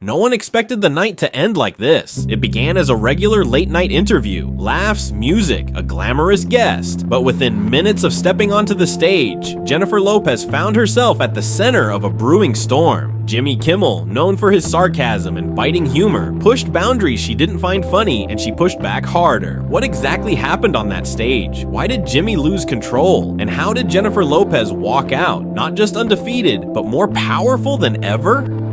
No one expected the night to end like this. It began as a regular late-night interview, laughs, music, a glamorous guest. But within minutes of stepping onto the stage, Jennifer Lopez found herself at the center of a brewing storm. Jimmy Kimmel, known for his sarcasm and biting humor, pushed boundaries she didn't find funny, and she pushed back harder. What exactly happened on that stage? Why did Jimmy lose control? And how did Jennifer Lopez walk out, not just undefeated, but more powerful than ever?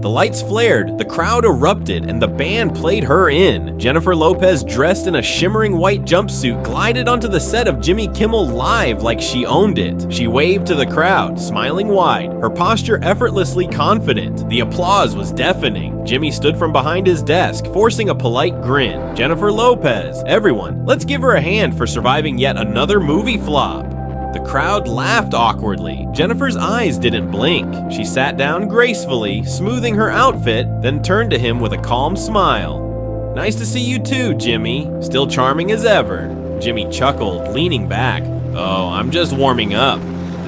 The lights flared, the crowd erupted, and the band played her in. Jennifer Lopez, dressed in a shimmering white jumpsuit, glided onto the set of Jimmy Kimmel Live like she owned it. She waved to the crowd, smiling wide, her posture effortlessly confident. The applause was deafening. Jimmy stood from behind his desk, forcing a polite grin. Jennifer Lopez, everyone, let's give her a hand for surviving yet another movie flop. The crowd laughed awkwardly. Jennifer's eyes didn't blink. She sat down gracefully, smoothing her outfit, then turned to him with a calm smile. "Nice to see you too, Jimmy. Still charming as ever." Jimmy chuckled, leaning back. "Oh, I'm just warming up."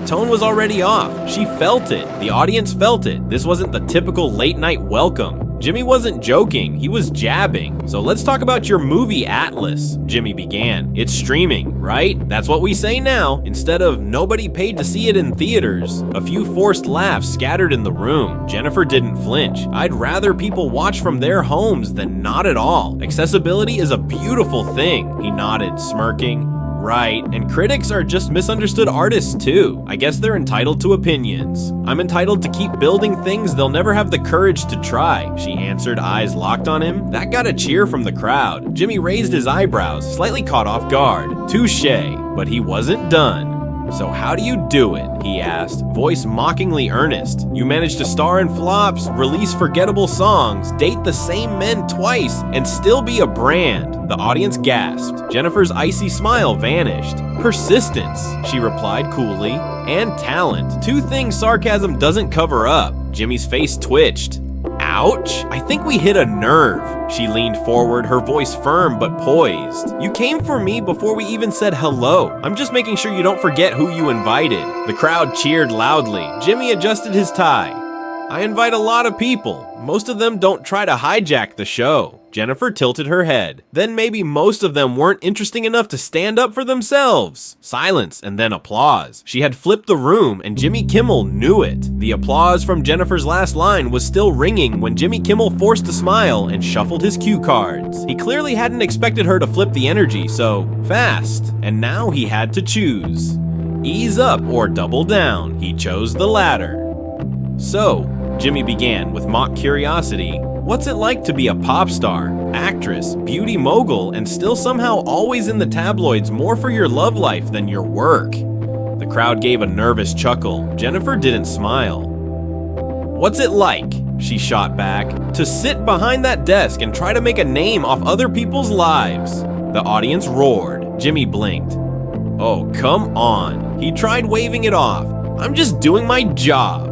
The tone was already off. She felt it. The audience felt it. This wasn't the typical late-night welcome. Jimmy wasn't joking, he was jabbing. "So let's talk about your movie Atlas," Jimmy began. "It's streaming, right? That's what we say now, instead of nobody paid to see it in theaters." A few forced laughs scattered in the room. Jennifer didn't flinch. "I'd rather people watch from their homes than not at all. Accessibility is a beautiful thing." He nodded, smirking. "Right, and critics are just misunderstood artists too. I guess they're entitled to opinions. I'm entitled to keep building things they'll never have the courage to try," she answered, eyes locked on him. That got a cheer from the crowd. Jimmy raised his eyebrows, slightly caught off guard. Touché, but he wasn't done. "So how do you do it?" he asked, voice mockingly earnest. "You manage to star in flops, release forgettable songs, date the same men twice, and still be a brand." The audience gasped. Jennifer's icy smile vanished. "Persistence," she replied coolly, "and talent. Two things sarcasm doesn't cover up." Jimmy's face twitched. "Ouch, I think we hit a nerve." She leaned forward, her voice firm but poised. "You came for me before we even said hello. I'm just making sure you don't forget who you invited." The crowd cheered loudly. Jimmy adjusted his tie. "I invite a lot of people. Most of them don't try to hijack the show." Jennifer tilted her head. "Then maybe most of them weren't interesting enough to stand up for themselves." Silence and then applause. She had flipped the room and Jimmy Kimmel knew it. The applause from Jennifer's last line was still ringing when Jimmy Kimmel forced a smile and shuffled his cue cards. He clearly hadn't expected her to flip the energy so fast, and now he had to choose. Ease up or double down. He chose the latter. "So," Jimmy began with mock curiosity, "what's it like to be a pop star, actress, beauty mogul, and still somehow always in the tabloids more for your love life than your work?" The crowd gave a nervous chuckle. Jennifer didn't smile. "What's it like," she shot back, "to sit behind that desk and try to make a name off other people's lives?" The audience roared. Jimmy blinked. "Oh, come on." He tried waving it off. "I'm just doing my job."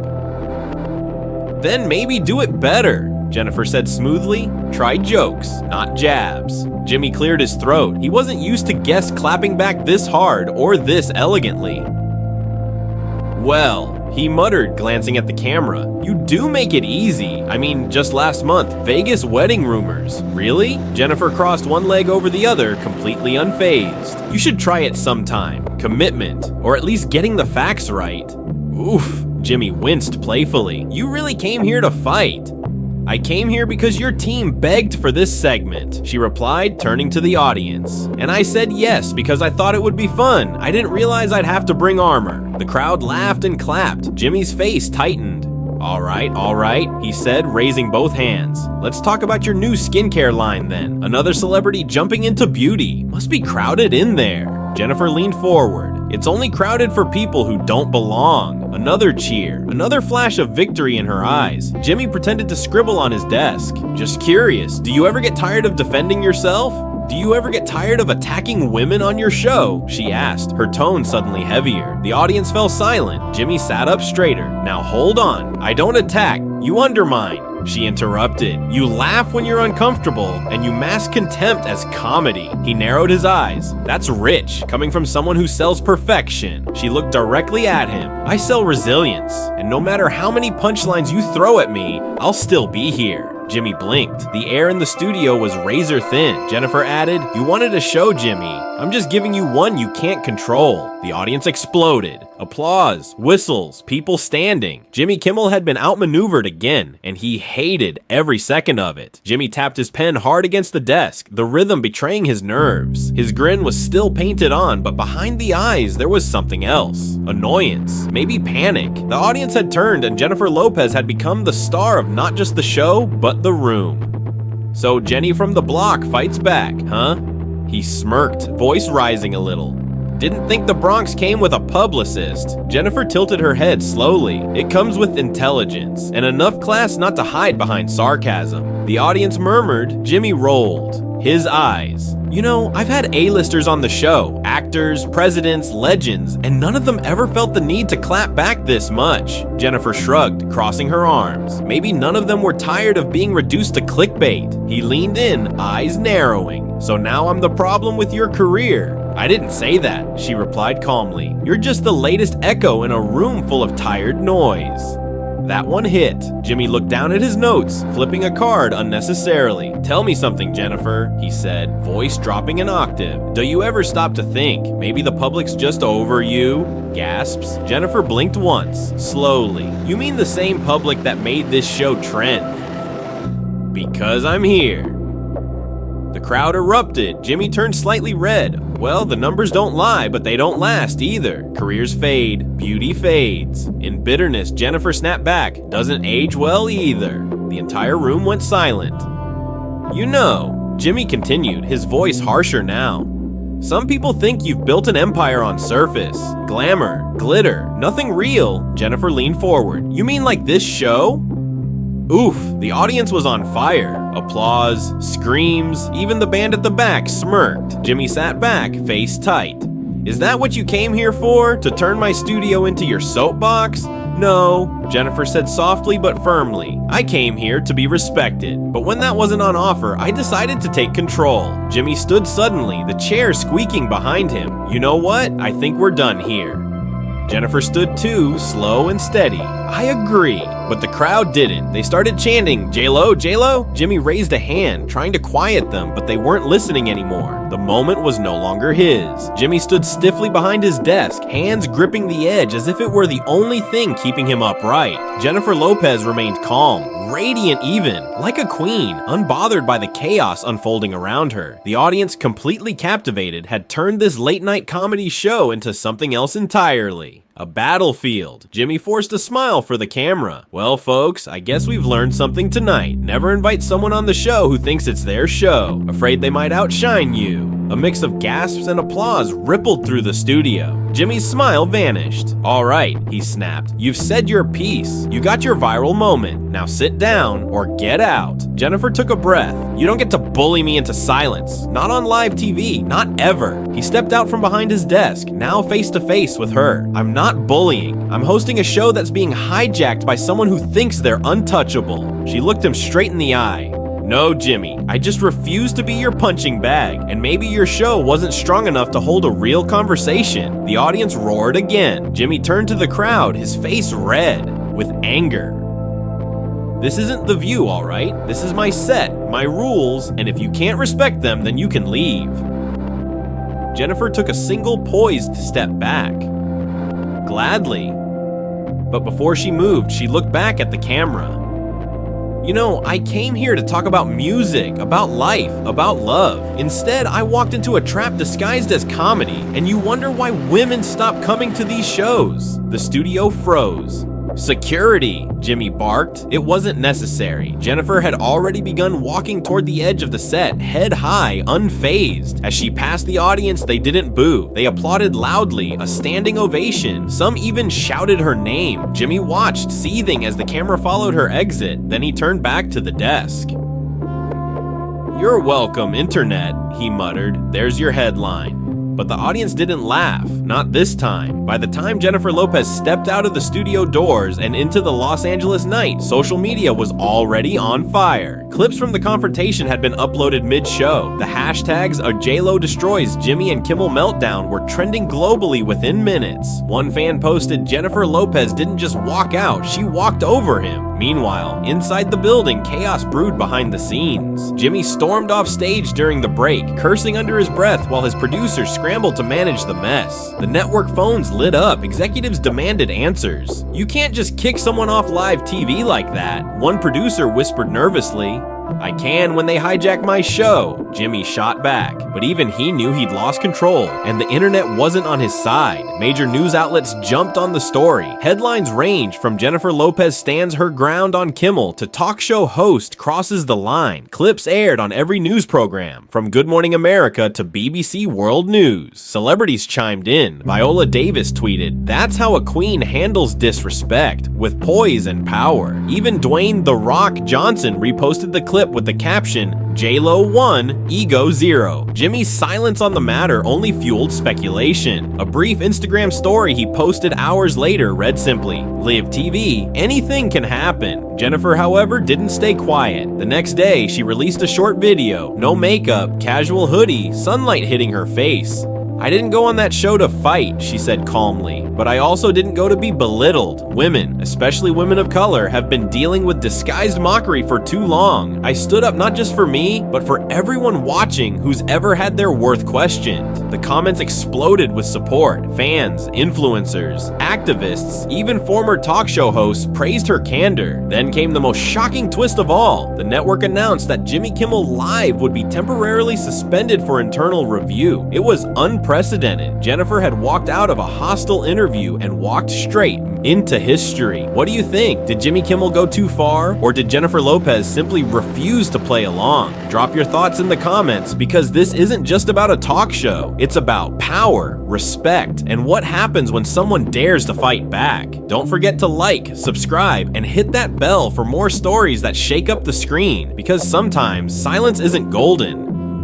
"Then maybe do it better," Jennifer said smoothly. "Try jokes, not jabs." Jimmy cleared his throat. He wasn't used to guests clapping back this hard or this elegantly. "Well," he muttered, glancing at the camera, "you do make it easy. I mean, just last month, Vegas wedding rumors." "Really?" Jennifer crossed one leg over the other, completely unfazed. "You should try it sometime. Commitment, or at least getting the facts right." "Oof." Jimmy winced playfully. "You really came here to fight." "I came here because your team begged for this segment," she replied, turning to the audience. "And I said yes because I thought it would be fun. I didn't realize I'd have to bring armor." The crowd laughed and clapped. Jimmy's face tightened. All right, he said, raising both hands. "Let's talk about your new skincare line then. Another celebrity jumping into beauty. Must be crowded in there." Jennifer leaned forward. "It's only crowded for people who don't belong." Another cheer, another flash of victory in her eyes. Jimmy pretended to scribble on his desk. "Just curious, do you ever get tired of defending yourself? Do you ever get tired of attacking women on your show?" she asked, her tone suddenly heavier. The audience fell silent. Jimmy sat up straighter. "Now hold on. I don't attack. You undermine." she interrupted. You laugh when you're uncomfortable, and you mask contempt as comedy. He narrowed his eyes. That's rich, coming from someone who sells perfection. She looked directly at him. I sell resilience, and no matter how many punchlines you throw at me, I'll still be here. Jimmy blinked. The air in the studio was razor thin. Jennifer added, you wanted a show, Jimmy. I'm just giving you one you can't control. The audience exploded. Applause, whistles, people standing. Jimmy Kimmel had been outmaneuvered again, and he hated every second of it. Jimmy tapped his pen hard against the desk, the rhythm betraying his nerves. His grin was still painted on, but behind the eyes there was something else. Annoyance, maybe panic. The audience had turned, and Jennifer Lopez had become the star of not just the show, but the room. So Jenny from the block fights back, huh? He smirked, voice rising a little. Didn't think the Bronx came with a publicist. Jennifer tilted her head slowly. It comes with intelligence, and enough class not to hide behind sarcasm. The audience murmured. Jimmy rolled his eyes. You know, I've had A-listers on the show, actors, presidents, legends, and none of them ever felt the need to clap back this much. Jennifer shrugged, crossing her arms. Maybe none of them were tired of being reduced to clickbait. He leaned in, eyes narrowing. So now I'm the problem with your career. I didn't say that, she replied calmly. You're just the latest echo in a room full of tired noise. That one hit. Jimmy looked down at his notes, flipping a card unnecessarily. Tell me something, Jennifer, he said, voice dropping an octave. Do you ever stop to think, maybe the public's just over you? Gasps. Jennifer blinked once, slowly. You mean the same public that made this show trend? Because I'm here. The crowd erupted. Jimmy turned slightly red. Well, the numbers don't lie, but they don't last either. Careers fade, beauty fades. In bitterness, Jennifer snapped back. Doesn't age well either. The entire room went silent. You know, Jimmy continued, his voice harsher now. Some people think you've built an empire on surface. Glamour, glitter, nothing real. Jennifer leaned forward. You mean like this show? Oof, the audience was on fire. Applause, screams, even the band at the back smirked. Jimmy sat back, face tight. Is that what you came here for? To turn my studio into your soapbox? No, Jennifer said softly but firmly. I came here to be respected. But when that wasn't on offer, I decided to take control. Jimmy stood suddenly, the chair squeaking behind him. You know what? I think we're done here. Jennifer stood too, slow and steady. I agree. But the crowd didn't. They started chanting, J-Lo, J-Lo? Jimmy raised a hand, trying to quiet them, but they weren't listening anymore. The moment was no longer his. Jimmy stood stiffly behind his desk, hands gripping the edge as if it were the only thing keeping him upright. Jennifer Lopez remained calm, radiant even, like a queen, unbothered by the chaos unfolding around her. The audience, completely captivated, had turned this late-night comedy show into something else entirely. A battlefield. Jimmy forced a smile for the camera. Well, folks, I guess we've learned something tonight. Never invite someone on the show who thinks it's their show, afraid they might outshine you. A mix of gasps and applause rippled through the studio. Jimmy's smile vanished. All right, he snapped. You've said your piece. You got your viral moment. Now sit down or get out. Jennifer took a breath. You don't get to bully me into silence. Not on live TV, not ever. He stepped out from behind his desk, now face to face with her. I'm not bullying. I'm hosting a show that's being hijacked by someone who thinks they're untouchable. She looked him straight in the eye. No, Jimmy, I just refuse to be your punching bag, and maybe your show wasn't strong enough to hold a real conversation. The audience roared again. Jimmy turned to the crowd, his face red with anger. This isn't The View, all right? This is my set, my rules, and if you can't respect them, then you can leave. Jennifer took a single poised step back. Gladly. But before she moved, she looked back at the camera. You know, I came here to talk about music, about life, about love. Instead, I walked into a trap disguised as comedy, and you wonder why women stop coming to these shows. The studio froze. Security, Jimmy barked. It wasn't necessary. Jennifer had already begun walking toward the edge of the set, head high, unfazed. As she passed the audience, they didn't boo. They applauded loudly, a standing ovation. Some even shouted her name. Jimmy watched, seething as the camera followed her exit. Then he turned back to the desk. You're welcome, Internet, he muttered. There's your headline. But the audience didn't laugh, not this time. By the time Jennifer Lopez stepped out of the studio doors and into the Los Angeles night, social media was already on fire. Clips from the confrontation had been uploaded mid-show. The hashtags "JLo destroys Jimmy and Kimmel meltdown" were trending globally within minutes. One fan posted, "Jennifer Lopez didn't just walk out, she walked over him." Meanwhile, inside the building, chaos brewed behind the scenes. Jimmy stormed off stage during the break, cursing under his breath while his producers scrambled to manage the mess. The network phones lit up, executives demanded answers. "You can't just kick someone off live TV like that," one producer whispered nervously. "I can when they hijack my show," Jimmy shot back. But even he knew he'd lost control, and the internet wasn't on his side. Major news outlets jumped on the story. Headlines ranged from "Jennifer Lopez stands her ground on Kimmel" to "talk show host crosses the line." Clips aired on every news program, from Good Morning America to BBC World News. Celebrities chimed in. Viola Davis tweeted, "That's how a queen handles disrespect, with poise and power." Even Dwayne "The Rock" Johnson reposted the clip with the caption, "JLo 1, ego 0. Jimmy's silence on the matter only fueled speculation. A brief Instagram story he posted hours later read simply, "Live TV, anything can happen." Jennifer, however, didn't stay quiet. The next day, she released a short video, no makeup, casual hoodie, sunlight hitting her face. "I didn't go on that show to fight," she said calmly, "but I also didn't go to be belittled. Women, especially women of color, have been dealing with disguised mockery for too long. I stood up not just for me, but for everyone watching who's ever had their worth questioned." The comments exploded with support. Fans, influencers, activists, even former talk show hosts praised her candor. Then came the most shocking twist of all. The network announced that Jimmy Kimmel Live would be temporarily suspended for internal review. It was unprecedented. Jennifer had walked out of a hostile interview and walked straight into history. What do you think? Did Jimmy Kimmel go too far? Or did Jennifer Lopez simply refuse to play along? Drop your thoughts in the comments, because this isn't just about a talk show. It's about power, respect, and what happens when someone dares to fight back. Don't forget to like, subscribe, and hit that bell for more stories that shake up the screen, because sometimes silence isn't golden,